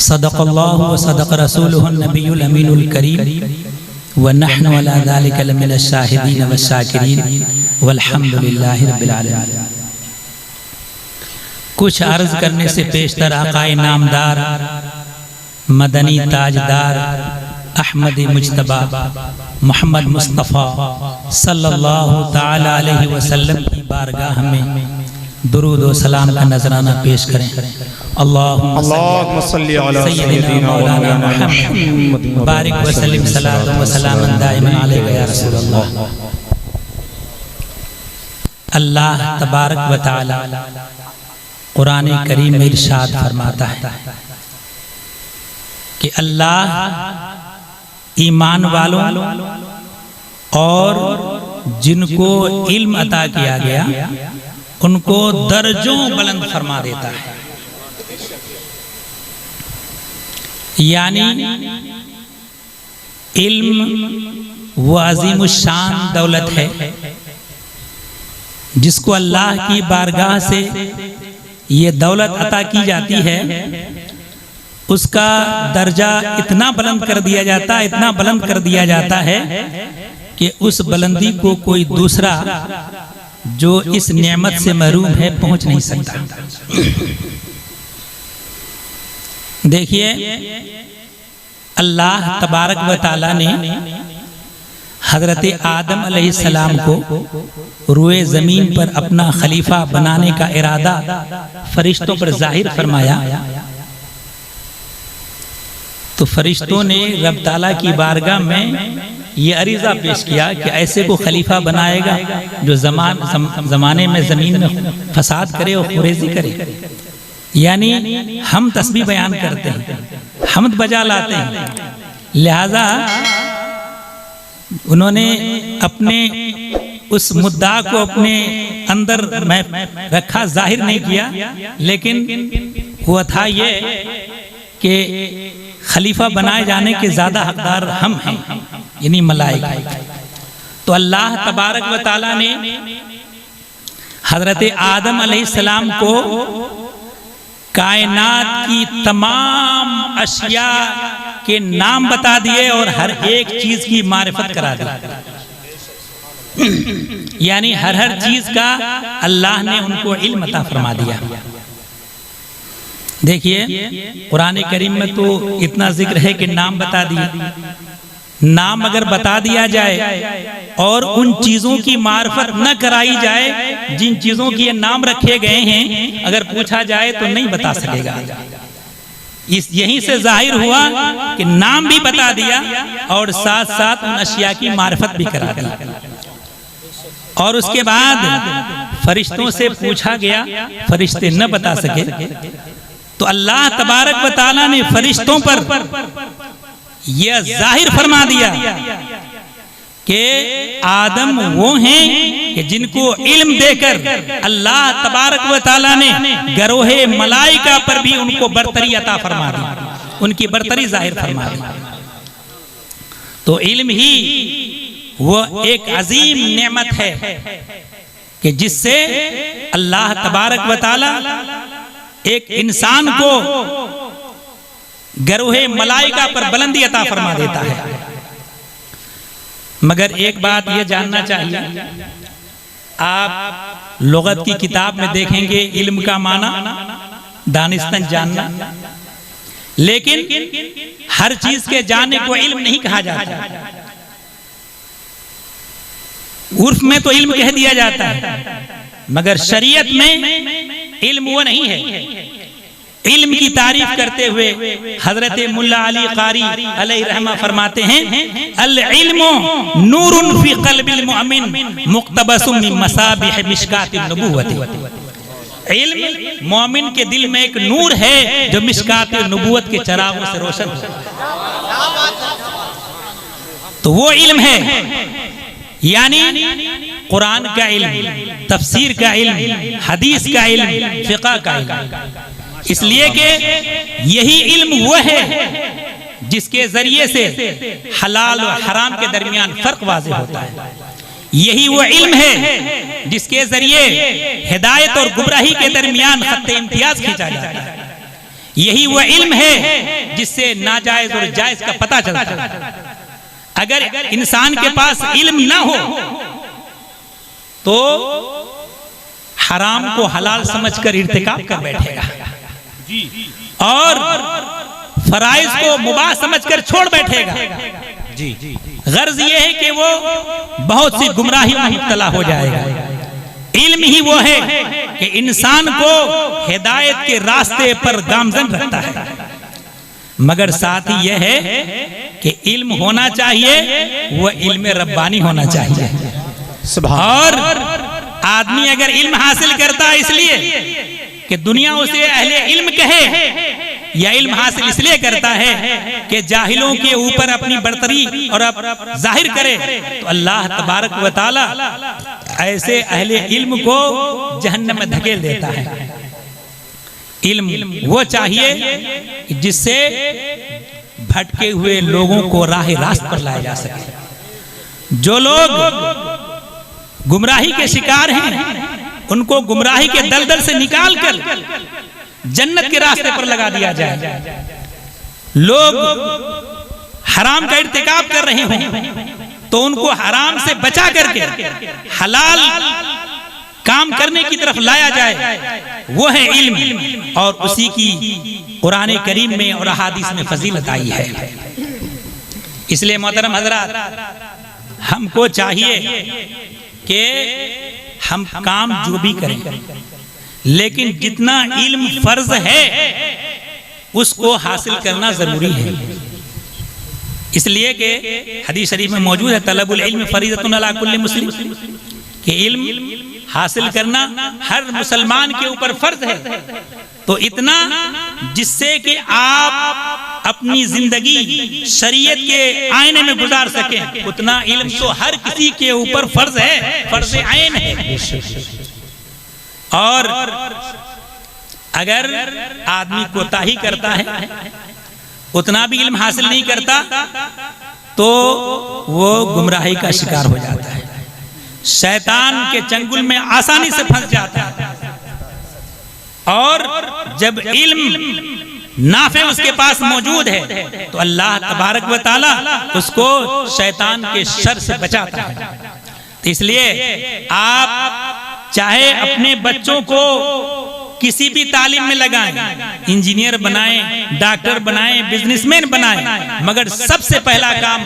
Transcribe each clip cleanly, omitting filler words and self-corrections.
सदक़ल्लाहु व सदक़ रसूलुहुन नबियुल अमीनुल करीम व नहनु अला ज़ालिका लमिनश शाहिदीन व शाकिरीन वल्हम्दुलिल्लाहि रब्बिल आलमीन। कुछ अर्ज करने से पेशतर आकाए नामदार मदनी ताजदार अहमदी मुज्तबा मोहम्मद मुस्तफ़ा सल्लल्लाहु ताला अलैहि वसल्लम की बारगाह में दुरूद व सलाम का नजराना पेश करें। अल्लाहुम्मा सल्ली अला सय्यिदिना मौलाना मुहम्मद बारिक व सल्लिम सलातन व सलामन दाइमन अलैका या रसूलल्लाह। अल्लाह तबारक व तआला कुरान करीम में इरशाद फरमाता है कि अल्लाह ईमान वालों और जिनको इल्म अता किया गया उनको दर्जों बुलंद फरमा देता है। यानी इल्म वो अजीमुशान दौलत है जिसको अल्लाह की बारगाह से ये दौलत अता की जाती है, उसका दर्जा इतना बुलंद कर दिया जाता है, इतना बुलंद कर दिया जाता है कि उस बुलंदी को कोई दूसरा जो इस नेमत से महरूम है पहुंच नहीं सकता। देखिए अल्लाह तबारक व तआला ने हजरत आदम अलैहिस्सलाम को रुए ज़मीन पर अपना खलीफा बनाने का इरादा फरिश्तों पर जाहिर फरमाया, तो फरिश्तों ने रब ताला की बारगाह में ये अरीज़ा पेश किया कि ऐसे को खलीफा बनाएगा जो ज़माने में ज़मीन में फसाद करे और खुरेजी करे। यानी हम तस्बीह बयान करते हैं, हम्द बजा लाते हैं, लिहाजा उन्होंने अपने उस मुद्दा को अपने अंदर में रखा, जाहिर नहीं किया, लेकिन हुआ था ये कि खलीफा बनाए जाने के ज़्यादा हकदार हम हैं, यानी मलाइका। तो अल्लाह तबारक व तआला ने हजरत आदम अलैहिस्सलाम को कायनात की तमाम अशिया के नाम बता दिए और हर एक चीज की मारिफत करा दी। यानी हर हर चीज का अल्लाह ने उनको इल्म अता फरमा दिया। देखिए कुरान करीम में तो इतना जिक्र है कि नाम बता दिए, नाम अगर बता दिया जाए और उन चीजों की मार्फत न कराई जाए जिन चीजों के नाम रखे गए हैं, अगर पूछा जाए तो नहीं बता सकेगा। इस यहीं से जाहिर हुआ कि नाम भी बता दिया और साथ साथ उन अशिया की मार्फत भी करा दी। और उसके बाद फरिश्तों से पूछा गया, फरिश्ते न बता सके, तो अल्लाह तबारक व तआला ने फरिश्तों पर यह जाहिर फरमा दिया कि आदम वो हैं कि जिनको इल्म देकर अल्लाह तबारक व तआला ने गरोहे मलाइका पर भी उनको बरतरी अता फरमा दी, उनकी बरतरी जाहिर फरमा दी। तो इल्म ही वो एक अजीम नेमत है कि जिससे अल्लाह तबारक व तआला एक इंसान को गरोहे मलाइका पर बुलंदी अता फरमा देता है। मगर एक बात यह जानना चाहिए, आप लुगत की किताब में देखेंगे इल्म का माना दानिस्तन जानना, लेकिन हर चीज के जानने को इल्म नहीं कहा जाता। उर्फ में तो इल्म कह दिया जाता है, मगर शरीयत में इल्म वो नहीं है। इल्म की तारीफ करते हुए हजरत मुल्ला अली कारी अलैहि रहमा फरमाते हैं, अल इल्मु नूरुन फी क़ल्बिल मुअमिन मुक़्तबसुम मिन मसाबिह मिशकातिन नबुव्वति। इल्म मोमिन के दिल में एक नूर है जो मिशकात नबुव्वत के चरागों से रोशन है। तो वो इल्म है, यानी कुरान का इल्म, तफसीर का इल्म, हदीस का इल्म, फिक़ह का इल्म। इसलिए कि यही इल्म वो है जिसके जरिए से हलाल और हराम के दरमियान फर्क वाज़ेह होता है। यही वो इल्म है जिसके जरिए हिदायत और गुमराही के दरमियान खत्ते इम्तियाज खींचा जाता है। यही वो इल्म है जिससे नाजायज और जायज का पता चलता है। अगर इंसान के पास इल्म ना हो तो हराम को हलाल समझकर इर्तिकाब कर बैठेगा और फराइज को मुबाह समझकर छोड़ बैठेगा। गर्ज ये है कि वो बहुत सी गुमराही में मुब्तला हो जाएगा। इल्म ही वो है कि इंसान को हिदायत के रास्ते पर गामजन रखता है, मगर साथ ही यह है कि इल्म होना चाहिए वो इल्म रब्बानी होना चाहिए। और आदमी अगर इल्म हासिल करता है इसलिए कि दुनिया उसे अहले इल्म कहे, या इल्म हासिल इसलिए करता है कि जाहिलों के ऊपर अपनी बर्तरी और जाहिर करे, तो अल्लाह तबारक व तआला ऐसे अहले इल्म को जहन्नम में धकेल देता है। इल्म वो चाहिए जिससे भटके हुए लोगों को राह रास्त पर लाया जा सके। जो लोग गुमराही के शिकार हैं उनको गुमराही के दलदल से निकालकर जन्नत के रास्ते पर लगा दिया जाए। लोग हराम का इर्तिकाब कर रहे हों तो उनको हराम से बचा करके हलाल काम करने की तरफ लाया जाए, वो है इल्म। और उसी की कुरान करीम में और अहादीस में फजीलत आई है। इसलिए मोहतरम हजरात, हमको चाहिए कि हम काम जो भी करें, लेकिन जितना इल्म फर्ज है उसको हासिल करना जरूरी है। इसलिए कि हदीस शरीफ में मौजूद है, तलबुल इल्म फरीज़तुन अला कुल्ली मुस्लिम, कि इल्म हासिल करना हर मुसलमान के ऊपर फर्ज है। तो इतना जिससे कि आप अपनी जिंदगी शरीयत के आईने में गुजार सकें, उतना इल्म तो हर किसी के ऊपर फर्ज है, फर्ज आइन है। और अगर आदमी कोताही करता है, उतना भी इल्म हासिल नहीं करता, तो वो गुमराही का शिकार हो जाता है, शैतान के चंगुल में आसानी से फंस जाता है। और जब इल्म नाफे उसके पास मौजूद है तो अल्लाह तबारक व तआला उसको शैतान के शर से बचाता है। तो इसलिए आप चाहे अपने बच्चों को किसी भी तालीम में लगाएं, इंजीनियर बनाएं, डॉक्टर बनाएं, बिजनेसमैन बनाएं, मगर सबसे पहला काम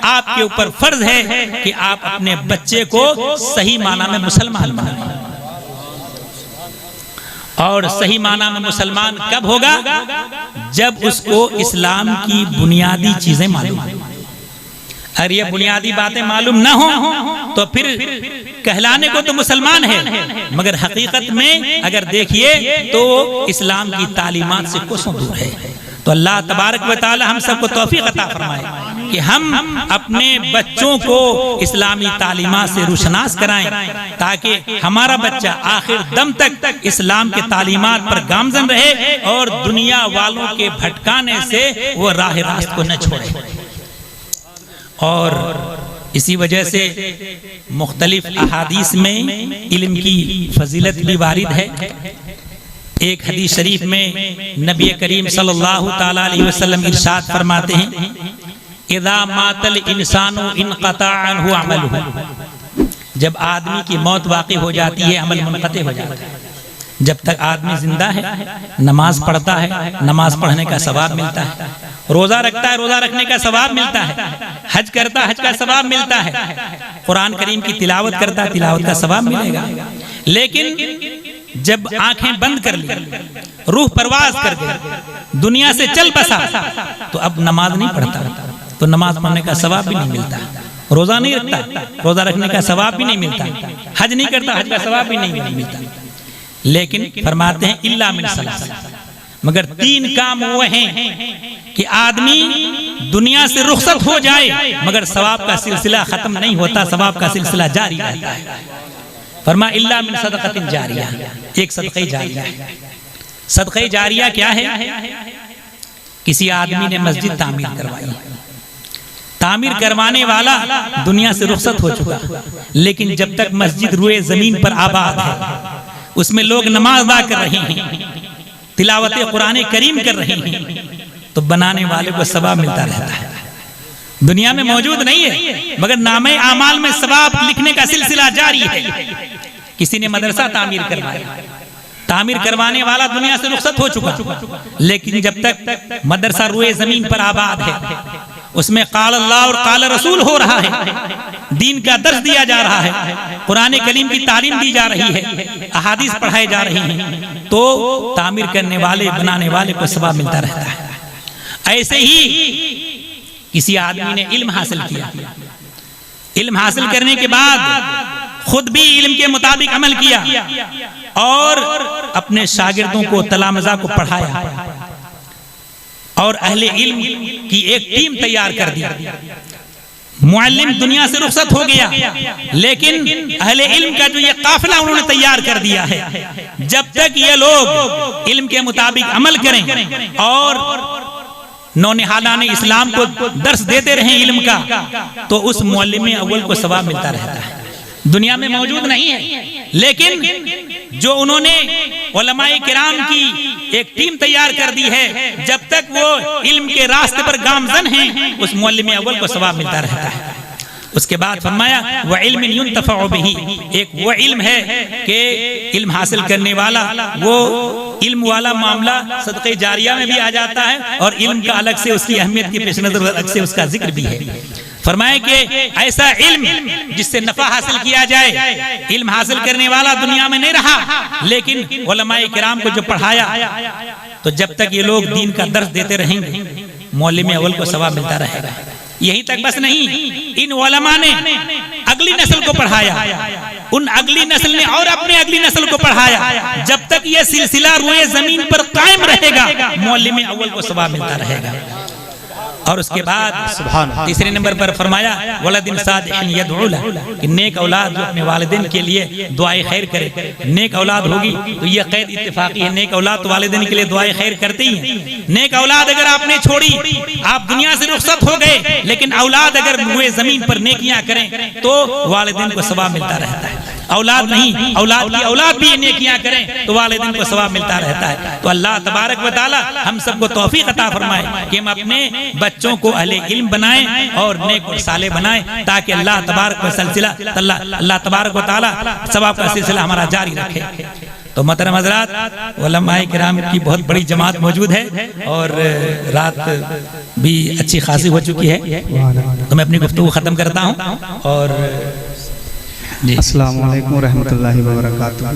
आपके ऊपर फर्ज है कि आप अपने बच्चे को सही माना में मुसलमान बनाएं। और सही माना में मुसलमान कब होगा? जब उसको इस्लाम की बुनियादी चीजें मालूम हो। अगर ये बुनियादी बातें मालूम ना हो तो फिर कहलाने को तो मुसलमान है, मगर हकीकत में अगर देखिए तो इस्लाम की तालीमात से कोसों दूर है। तो अल्लाह तबारक व तआला हम सबको तौफीक अता फरमाए कि हम अपने बच्चों को इस्लामी तालीमात से रुशनास कराएं, ताकि हमारा बच्चा आखिर दम तक इस्लाम के तालीमात पर गामजन रहे और दुनिया वालों के भटकाने से वो राह रास्त को न छोड़े। और इसी वजह से मुख्तलिफ अहादीस में इल्म की फजीलत भी वारिद है। एक हदीस शरीफ में नबी करीम सल्लल्लाहु ताला अलैहि वसल्लम इरशाद फरमाते हैं, इज़ा मातल इंसानु इनक़ता अन्हु अमलुहु, जब आदमी की मौत वाक़ई हो जाती है, अमल मुनक़ते हो जाता है। जब तक आदमी जिंदा है, नमाज पढ़ता है, नमाज पढ़ने का सवाब मिलता है, रोजा रखता है, रोजा रखने का सवाब मिलता है, हज करता है, हज का सवाब मिलता है, कुरान करीम की तिलावत करता है, तिलावत का सवाब मिलेगा। लेकिन जब आंखें बंद कर ली, रूह परवाज कर गई, दुनिया से चल बसा, तो अब नमाज नहीं पढ़ता, तो नमाज पढ़ने का सवाब भी नहीं मिलता, रोजा नहीं रखता, रोजा रखने का सवाब भी नहीं मिलता, हज नहीं करता, हज का सवाब भी नहीं मिलता। लेकिन फरमाते हैं इल्ला मिन सलास, मगर तीन काम वो हैं कि आदमी दुनिया से रुखसत हो जाए मगर सवाब का सिलसिला खत्म नहीं होता, सवाब का सिलसिला जारी रहता है। फरमा इल्ला मिन सदक़तिन जारिया, एक सदक़े जारिया है। सदक़े जारिया क्या है? किसी आदमी ने मस्जिद तामीर करवाई, तामीर करवाने वाला दुनिया से रुखसत हो चुका, लेकिन जब तक मस्जिद रुए जमीन पर आबाद है, उसमें लोग नमाज अदा कर रहे हैं, तिलावत कुरान करीम कर रहे हैं, तो बनाने वाले को सवाब मिलता रहता है। दुनिया में मौजूद नहीं है, मगर नामे आमाल में सवाब लिखने का सिलसिला जारी है। किसी ने मदरसा तामीर करवाया, तामीर करवाने वाला दुनिया से रुखसत हो चुका, लेकिन जब तक मदरसा रुए जमीन पर आबाद है, उसमें काल अल्लाह और काल रसूल हो रहा है, दीन का दर्स दिया जा रहा है, कुरान करीम की तालीम दी जा रही है, अहादीस पढ़ाए जा रही हैं, तो तामीर करने वाले बनाने वाले को सवाब मिलता रहता है। ऐसे ही किसी आदमी ने इल्म हासिल किया, इल्म हासिल करने के बाद खुद भी इल्म के मुताबिक अमल किया और अपने शागिर्दों को तलामजा को पढ़ाया और अहले इल्म की एक टीम तैयार कर दी। मुअल्लिम दुनिया से रुखसत हो गया, लेकिन अहले इल्म का जो ये काफिला उन्होंने तैयार कर दिया है, जब तक ये लोग इल्म के मुताबिक अमल करें और नौनिहालान ने इस्लाम को दर्स देते रहे इल्म का, तो उस मुअल्लिम अव्वल को सवाब मिलता रहता है। दुनिया में मौजूद नहीं है, लेकिन जो उन्होंने उलमाए किराम की एक टीम तैयार कर दी है, जब तक वो इल्म के रास्ते पर गामजन हैं, उस मुअल्लिम अव्वल को सवाब मिलता रहता है। उसके बाद फरमाया व इल्म युंतफ़अ बिही, एक वो इल्म है कि इल्म हासिल करने वाला, वो इल्म वाला मामला सदक़े जारिया में भी आ जाता है और इल्म का अलग से उसकी अहमियत के पेश नज़र अलग से उसका जिक्र भी है। फरमाए कि ऐसा इल्म जिससे नफा हासिल किया जाए, इल्म हासिल करने वाला दुनिया में नहीं रहा, लेकिन उलमाए किराम को जो पढ़ाया, तो जब तक ये लोग दीन का दर्स देते रहेंगे, मौलिम अव्वल को सवाब मिलता रहेगा। यहीं तक बस नहीं, इन उलमा ने अगली नस्ल को पढ़ाया, उन अगली नस्ल ने और अपने अगली नस्ल को पढ़ाया। जब तक ये सिलसिला रुए जमीन पर कायम रहेगा, मौलिम अव्वल को सवाब मिलता रहेगा। और उसके बाद तीसरे नंबर पर फरमाया वलदिन सादिक़िन यदउ लहु, कि नेक औलाद जो अपने वालिदैन के लिए दुआए खैर करे। नेक औलाद होगी तो ये कैद इत्तेफाकी है, नेक औलाद तो वालिदैन के लिए दुआए खैर करते ही हैं। नेक औलाद अगर आपने छोड़ी, आप दुनिया से रुखसत हो गए, लेकिन औलाद अगर हुए जमीन पर नेकियां करें तो वालिदैन को सवाब मिलता रहता है। औलाद नहीं, औलाद की औलाद भी नेकियां करें तो वालिदैन को सवाब मिलता रहता है। तो अल्लाह तबारक व तआला हम सबको तौफीक अता फरमाए कि हम अपने बच्चों को अहले इल्म बनाएं और नेक और साले बनाएं, ताकि अल्लाह तबारक व सिलसिला अल्लाह तबारक व तआला सवाब का सिलसिला हमारा जारी रखे। तो मोहतरम हज़रात, उलमाए किराम की बहुत बड़ी जमात मौजूद है और रात भी अच्छी खासी हो चुकी है, तो मैं अपनी गुफ्तगू ख़त्म करता हूँ। और अस्सलामु अलैकुम रहमतुल्लाहि व बरकातुहू।